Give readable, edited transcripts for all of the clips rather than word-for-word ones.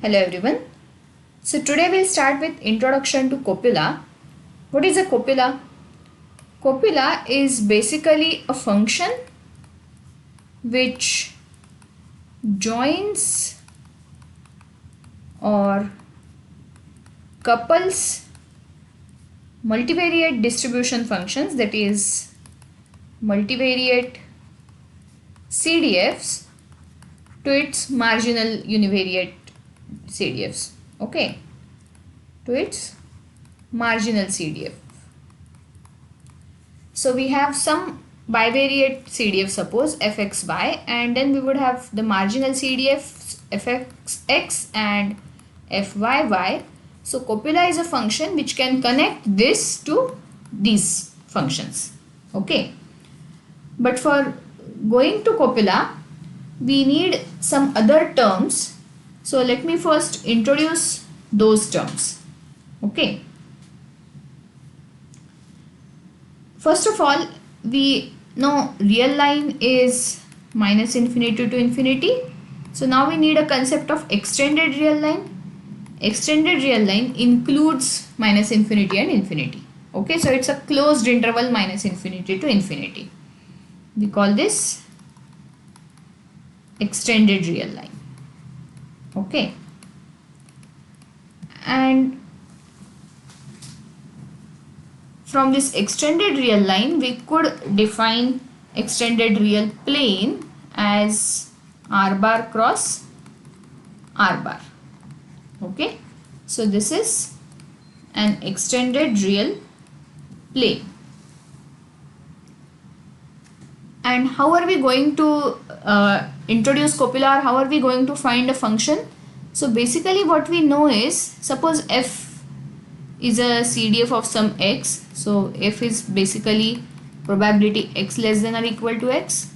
Hello everyone. So today we'll start with introduction to copula. What is a copula? Copula is basically a function which joins or couples multivariate distribution functions, that is multivariate CDFs, to its marginal univariate CDFs. Okay, to its marginal CDF. So we have some bivariate CDF, suppose fxy, and then we would have the marginal CDF fxx and fyy. So copula is a function which can connect this to these functions. Okay. But for going to copula, we need some other terms. So let me first introduce those terms. Okay. First of all, we know real line is minus infinity to infinity. So now we need a concept of extended real line. Extended real line includes minus infinity and infinity. Okay, so it's a closed interval minus infinity to infinity. We call this extended real line. Okay. And from this extended real line, we could define extended real plane as r bar cross r bar. Okay, so this is an extended real plane. And how are we going to introduce copula, or how are we going to find a function? So basically what we know is, suppose f is a CDF of some x. So f is basically probability x less than or equal to x.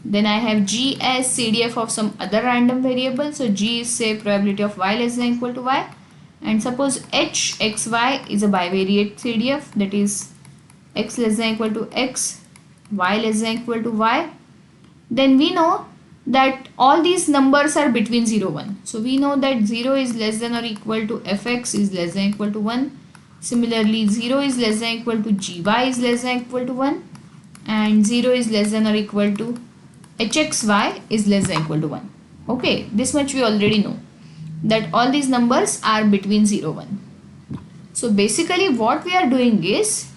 Then I have g as CDF of some other random variable. So g is, say, probability of y less than or equal to y. And suppose h xy is a bivariate CDF, that is x less than or equal to x, y less than or equal to y. Then we know that all these numbers are between 0 1. So we know that 0 is less than or equal to fx is less than or equal to 1. Similarly, 0 is less than or equal to gy is less than or equal to 1. And 0 is less than or equal to hxy is less than or equal to 1. Okay, this much we already know, that all these numbers are between 0 1. So basically what we are doing is,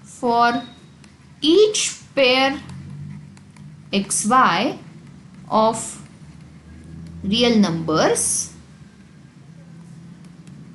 for each pair xy of real numbers,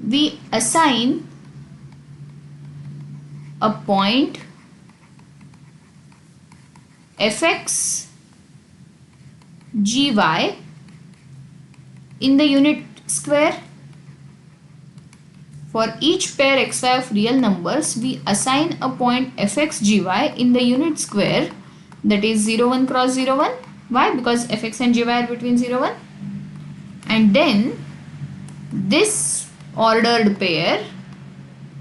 we assign a point fx gy in the unit square. For each pair xy of real numbers, we assign a point fx gy in the unit square, that is 0 1 cross 0 1. Why? Because fx and gy are between 0 1. And then this ordered pair,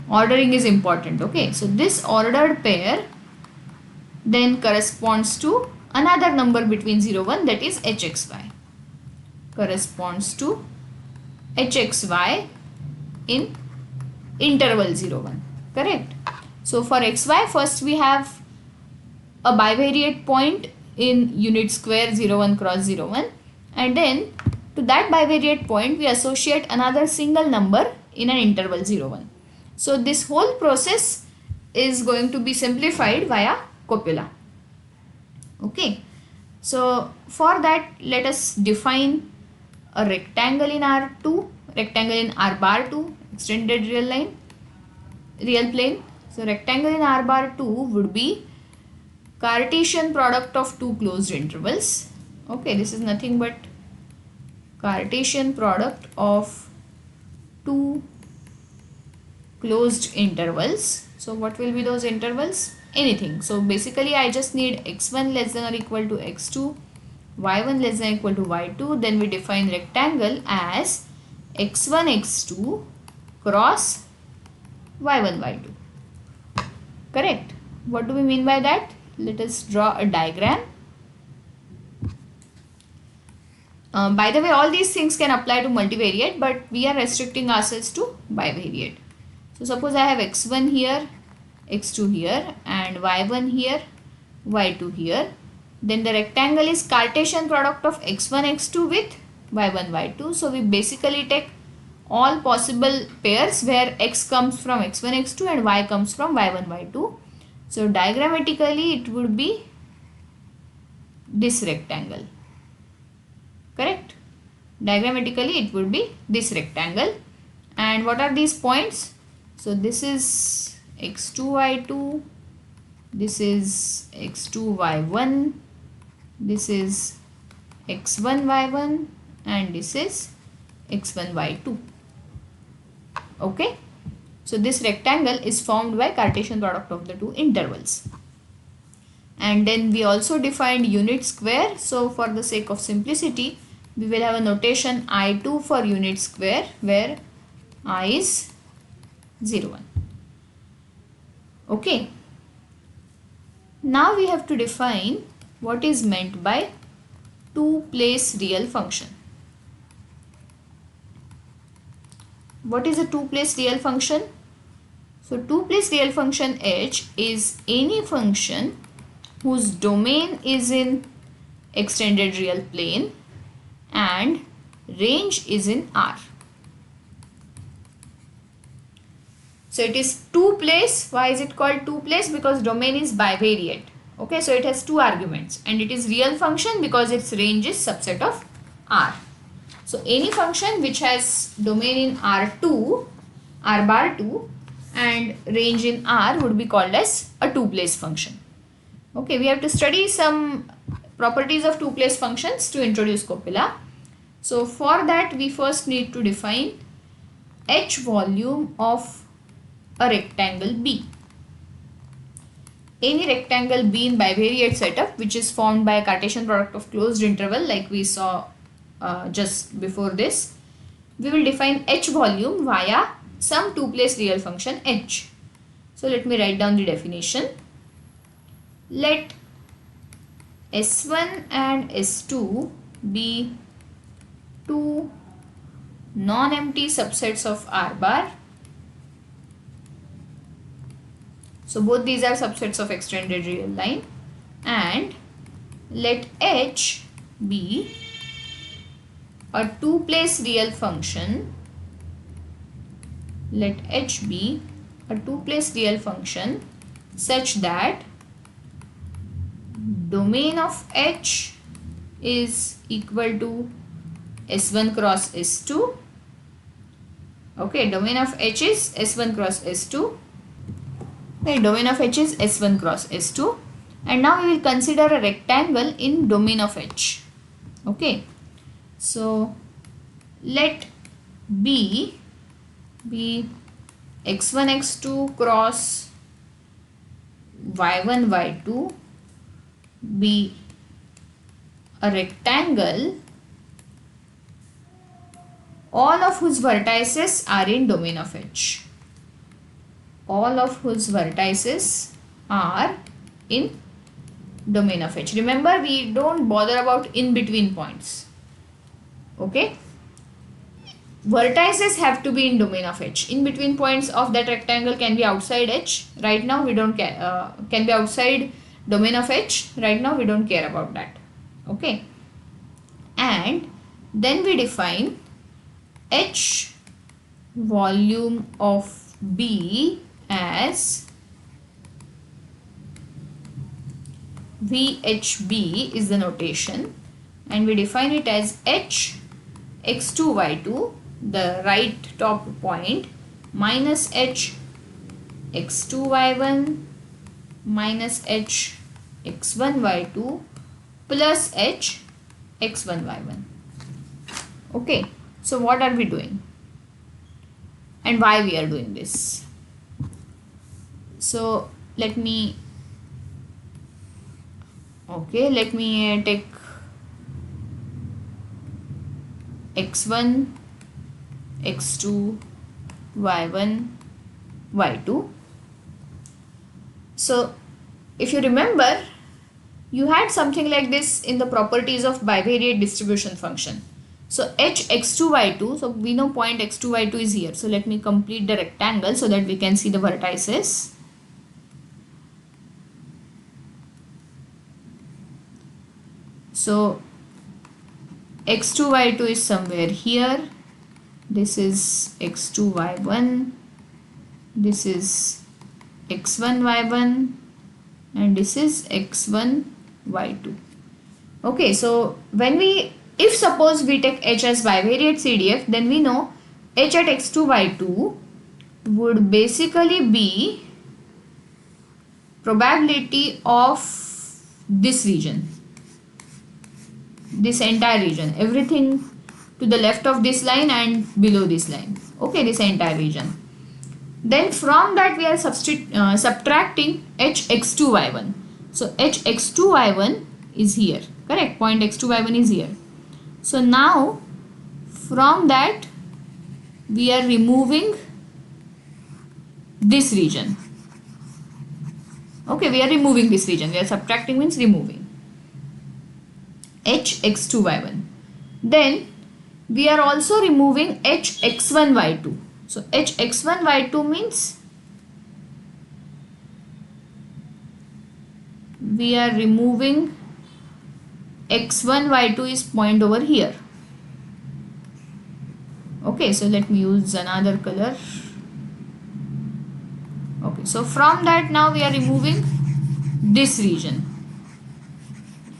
ordering is important. Okay, so this ordered pair then corresponds to another number between 0 1, that is hxy, corresponds to hxy in interval 0 1. Correct. So for xy, first we have a bivariate point in unit square 0 1 cross 0 1, and then to that bivariate point we associate another single number in an interval 0 1. So this whole process is going to be simplified via copula. Okay, so for that, let us define a rectangle in R2, rectangle in R bar 2, extended real line, real plane. So rectangle in R bar 2 would be Cartesian product of two closed intervals. Okay, this is nothing but Cartesian product of two closed intervals. So what will be those intervals? Anything. So basically I just need x1 less than or equal to x2, y1 less than or equal to y2. Then we define rectangle as x1 x2 cross y1 y2. Correct. What do we mean by that? Let us draw a diagram. By the way, all these things can apply to multivariate, but we are restricting ourselves to bivariate. So suppose I have x1 here, x2 here, and y1 here, y2 here. Then the rectangle is Cartesian product of x1, x2 with y1, y2. So we basically take all possible pairs where x comes from x1, x2 and y comes from y1, y2. So diagrammatically it would be this rectangle. Correct? Diagrammatically it would be this rectangle. And what are these points? So this is x2, y2. This is x2, y1. This is x1, y1. And this is x1, y2. Okay. So this rectangle is formed by Cartesian product of the two intervals. And then we also defined unit square. So for the sake of simplicity, we will have a notation I2 for unit square where I is 0, 1. Okay. Now we have to define what is meant by two-place real function. What is a two-place real function? So two-place real function H is any function whose domain is in extended real plane and range is in R. So it is two-place. Why is it called two-place? Because domain is bivariate. Okay, so it has two arguments and it is real function because its range is subset of R. So any function which has domain in R2, R bar 2 and range in R would be called as a two-place function. Okay, we have to study some properties of two-place functions to introduce copula. So for that we first need to define H volume of a rectangle B. Any rectangle B in bivariate setup which is formed by a Cartesian product of closed interval like we saw just before this, we will define H volume via some two-place real function H. So let me write down the definition. Let S1 and S2 be two non-empty subsets of R bar. So both these are subsets of extended real line, and let H be a two-place real function. Let H be a two-place real function such that domain of H is equal to S1 cross S2. Okay, domain of H is S1 cross S2. Okay, domain of H is S1 cross S2. And now we will consider a rectangle in domain of H. Okay, so let B be x1 x2 cross y1 y2 be a rectangle all of whose vertices are in domain of H. All of whose vertices are in domain of H. Remember, we don't bother about in between points. Okay. Vertices have to be in domain of H. In between points of that rectangle can be outside H. Right now we don't care. Can be outside domain of H. Right now we don't care about that. Okay. And then we define H volume of B as VHB is the notation, and we define it as H x2 y2, the right top point, minus H x2 y1 minus H x1 y2 plus H x1 y1. Okay, so what are we doing and why we are doing this? So let me take x1 x2 y1 y2. So if you remember, You had something like this in the properties of bivariate distribution function. So h x2 y2, so we know point x2 y2 is here. So let me complete the rectangle so that we can see the vertices. So x2 y2 is somewhere here. This is x2 y1. This is x1 y1 and this is x1 y2. Okay, so if suppose we take h as bivariate CDF, then we know h at x2 y2 would basically be probability of this region, this entire region, everything to the left of this line and below this line. Okay, this entire region. Then from that we are subtracting h x2 y1. So h x2 y1 is here, correct? Point x2 y1 is here. So now from that we are removing this region. Okay, we are removing this region. We are subtracting means removing h x2 y1. Then we are also removing h x1 y2. So h x1 y2 means we are removing x1 y2 is point over here. Okay, so let me use another color. Okay, so from that now we are removing this region,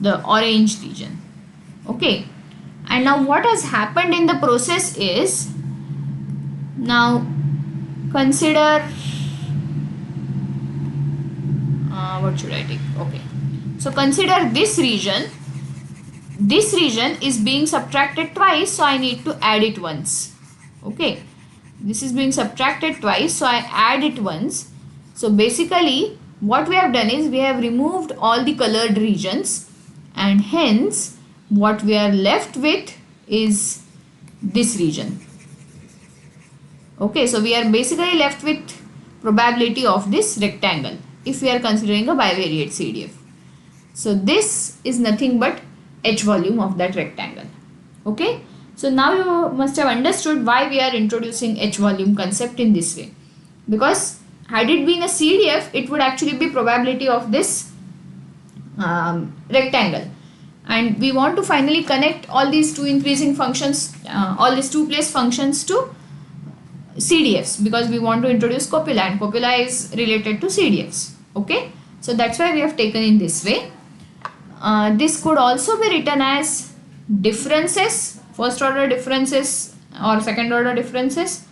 the orange region. Okay, and now what has happened in the process is, now consider what should I take? Okay, so consider this region. This region is being subtracted twice, so I need to add it once. Okay, this is being subtracted twice, so I add it once. So basically what we have done is we have removed all the colored regions, and hence what we are left with is this region. Okay, so we are basically left with probability of this rectangle if we are considering a bivariate CDF. So this is nothing but h volume of that rectangle. Okay, so now you must have understood why we are introducing h volume concept in this way, because had it been a CDF, it would actually be probability of this rectangle, and we want to finally connect all these two increasing functions, all these two place functions to CDFs, because we want to introduce copula, and copula is related to CDFs. Okay, so that's why we have taken in this way. This could also be written as differences, first order differences or second order differences.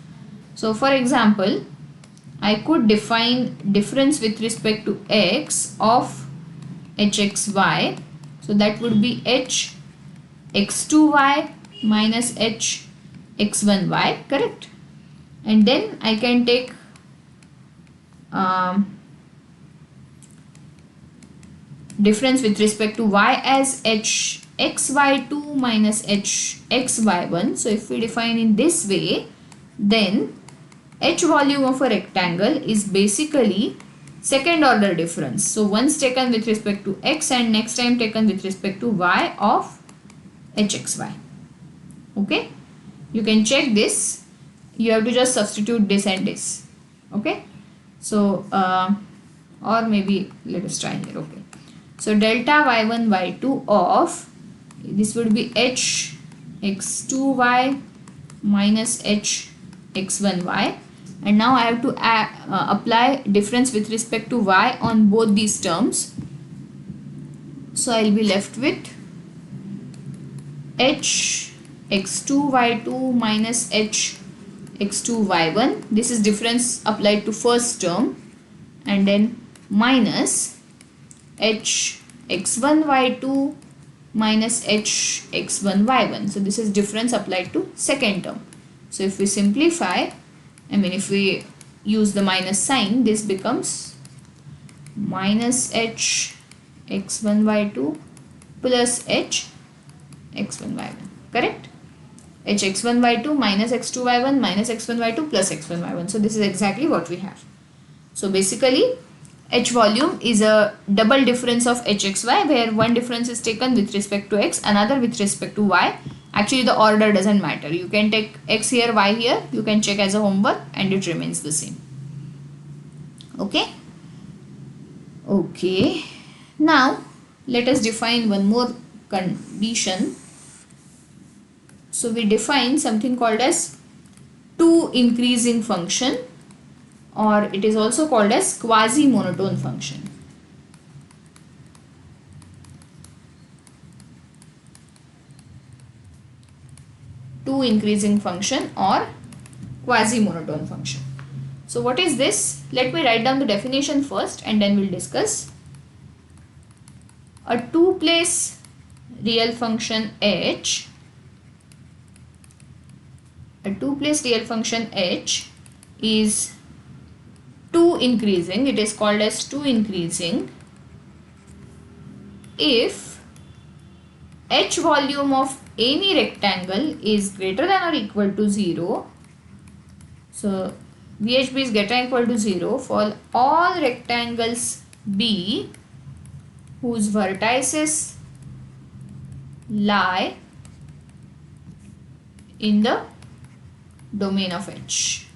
So for example, I could define difference with respect to x of hxy. So that would be h x2y minus h x1y, correct? And then I can take difference with respect to y as h xy2 minus h xy1. So if we define in this way, then h volume of a rectangle is basically second order difference. So once taken with respect to x and next time taken with respect to y of hxy. Okay, you can check this. You have to just substitute this and this. Okay, so or maybe let us try here. Okay, so delta y1 y2 of, this would be h x2y minus h x1y, and now I have to apply difference with respect to y on both these terms. So I will be left with h x2 y2 minus h x2 y1. This is difference applied to first term, and then minus h x1 y2 minus h x1 y1. So this is difference applied to second term. So if we simplify, if we use the minus sign, this becomes minus h x1 y2 plus h x1 y1, correct? H x1 y2 minus x2 y1 minus x1 y2 plus x1 y1. So this is exactly what we have. So basically H volume is a double difference of hxy, where one difference is taken with respect to x, another with respect to y. Actually, the order doesn't matter. You can take x here, y here. You can check as a homework and it remains the same. Okay. Okay. Now, let us define one more condition. So, we define something called as two increasing function, or it is also called as quasi-monotone function. Two increasing function or quasi-monotone function. So what is this? Let me write down the definition first and then we'll discuss. A two-place real function h, a two-place real function h is two increasing. It is called as two increasing if h volume of any rectangle is greater than or equal to 0. So VHB is greater than or equal to 0 for all rectangles B whose vertices lie in the domain of H.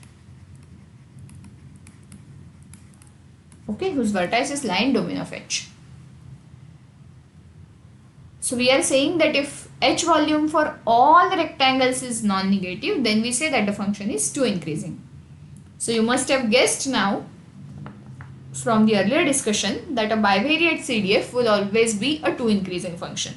Okay, whose vertices lie in domain of H. So we are saying that if H volume for all the rectangles is non-negative, then we say that the function is two increasing. So you must have guessed now from the earlier discussion that a bivariate CDF will always be a two increasing function,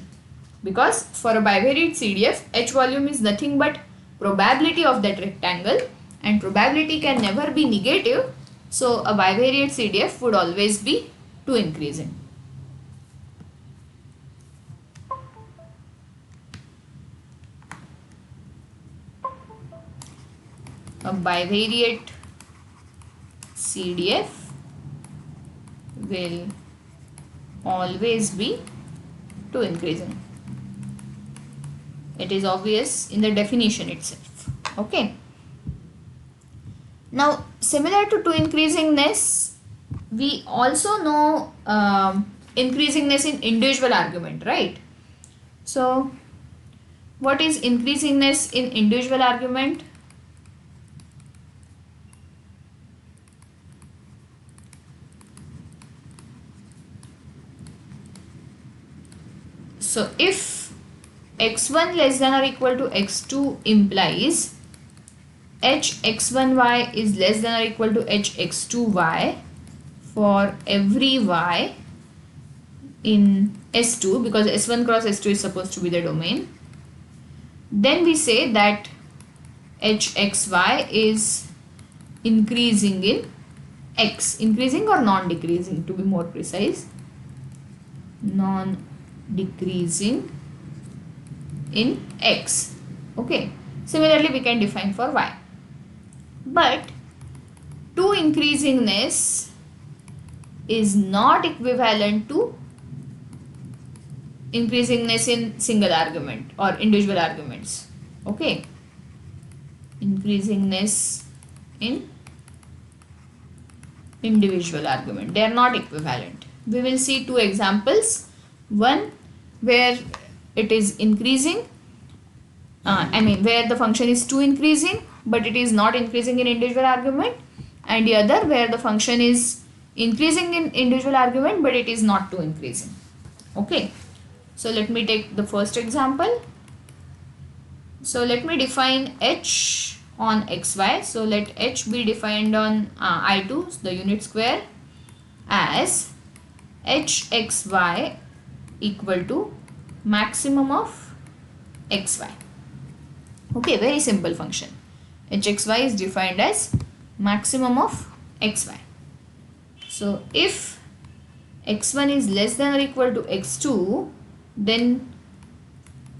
because for a bivariate CDF H volume is nothing but probability of that rectangle, and probability can never be negative. So a bivariate CDF would always be two increasing. A bivariate CDF will always be two increasing. It is obvious in the definition itself. Okay. Now, similar to two increasingness, we also know increasingness in individual argument, right? So, what is increasingness in individual argument? So if x1 less than or equal to x2 implies hx1y is less than or equal to hx2y for every y in S2, because S1 cross S2 is supposed to be the domain, then we say that hxy is increasing in x, increasing or non-decreasing to be more precise, non-decreasing in x. Okay, similarly we can define for y. But two increasingness is not equivalent to increasingness in single argument or individual arguments. Okay, increasingness in individual argument, they are not equivalent. We will see two examples, one where it is increasing, where the function is two increasing but it is not increasing in individual argument, and the other where the function is increasing in individual argument but it is not two increasing. Okay, so let me take the first example. So let me define h on xy. So let h be defined on I2, the unit square, as hxy equal to maximum of xy. Okay, very simple function. Hxy is defined as maximum of xy. So if x1 is less than or equal to x2, then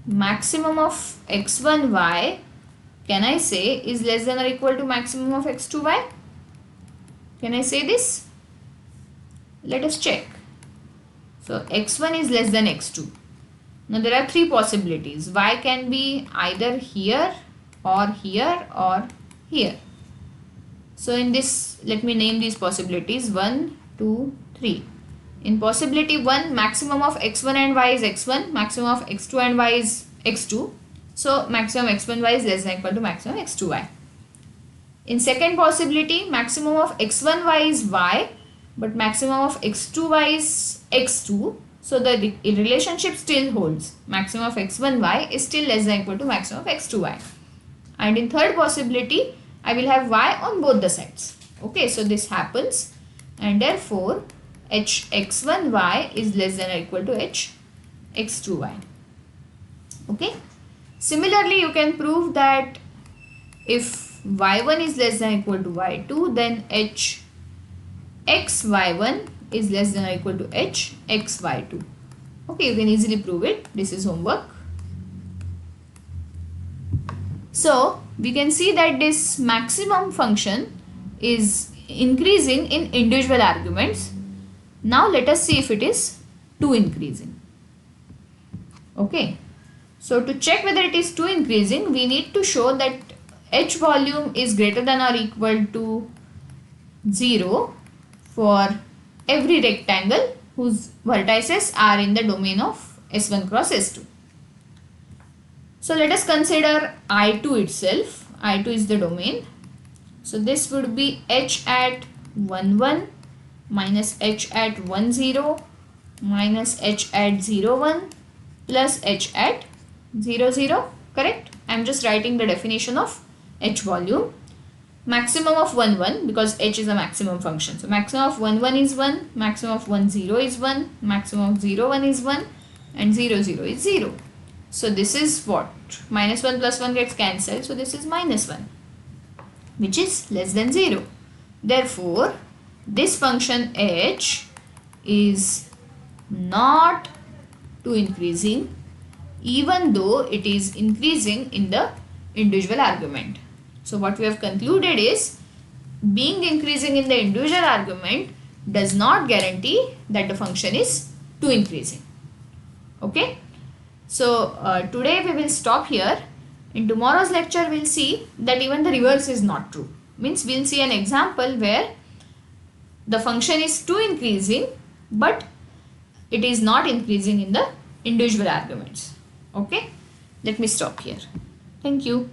maximum of x1y, can I say, is less than or equal to maximum of x2y? Can I say this? Let us check. So x1 is less than x2. Now there are three possibilities. Y can be either here or here or here. So in this, let me name these possibilities 1, 2, 3. In possibility 1, maximum of x1 and y is x1, maximum of x2 and y is x2. So maximum x1y is less than or equal to maximum x2y. In second possibility, maximum of x1y is y, but maximum of x2y is x2. So the relationship still holds. Maximum of x1y is still less than or equal to maximum of x2y. And in third possibility, I will have y on both the sides. Okay, so this happens, and therefore h x1y is less than or equal to h x2y. Okay. Similarly, you can prove that if y1 is less than or equal to y2, then h xy1 is less than or equal to h xy2. Okay, you can easily prove it. This is homework. So we can see that this maximum function is increasing in individual arguments. Now let us see if it is 2 increasing. Okay. So to check whether it is 2 increasing, we need to show that h volume is greater than or equal to 0 for every rectangle whose vertices are in the domain of S1 cross S2. So let us consider I2 itself. I2 is the domain. So this would be h at 1 1 minus h at 1 0 minus h at 0 1 plus h at 0 0. Correct? I am just writing the definition of h volume. Maximum of 1 1, because h is a maximum function. So maximum of 1 1 is 1, maximum of 1 0 is 1, maximum of 0 1 is 1, and 0 0 is 0. So this is what? Minus 1 plus 1 gets cancelled. So this is minus 1, which is less than 0. Therefore, this function h is not 2 increasing, even though it is increasing in the individual argument. So what we have concluded is, being increasing in the individual argument does not guarantee that the function is 2 increasing. Okay. So today we will stop here. In tomorrow's lecture we will see that even the reverse is not true. Means we will see an example where the function is 2 increasing, but it is not increasing in the individual arguments. Okay. Let me stop here. Thank you.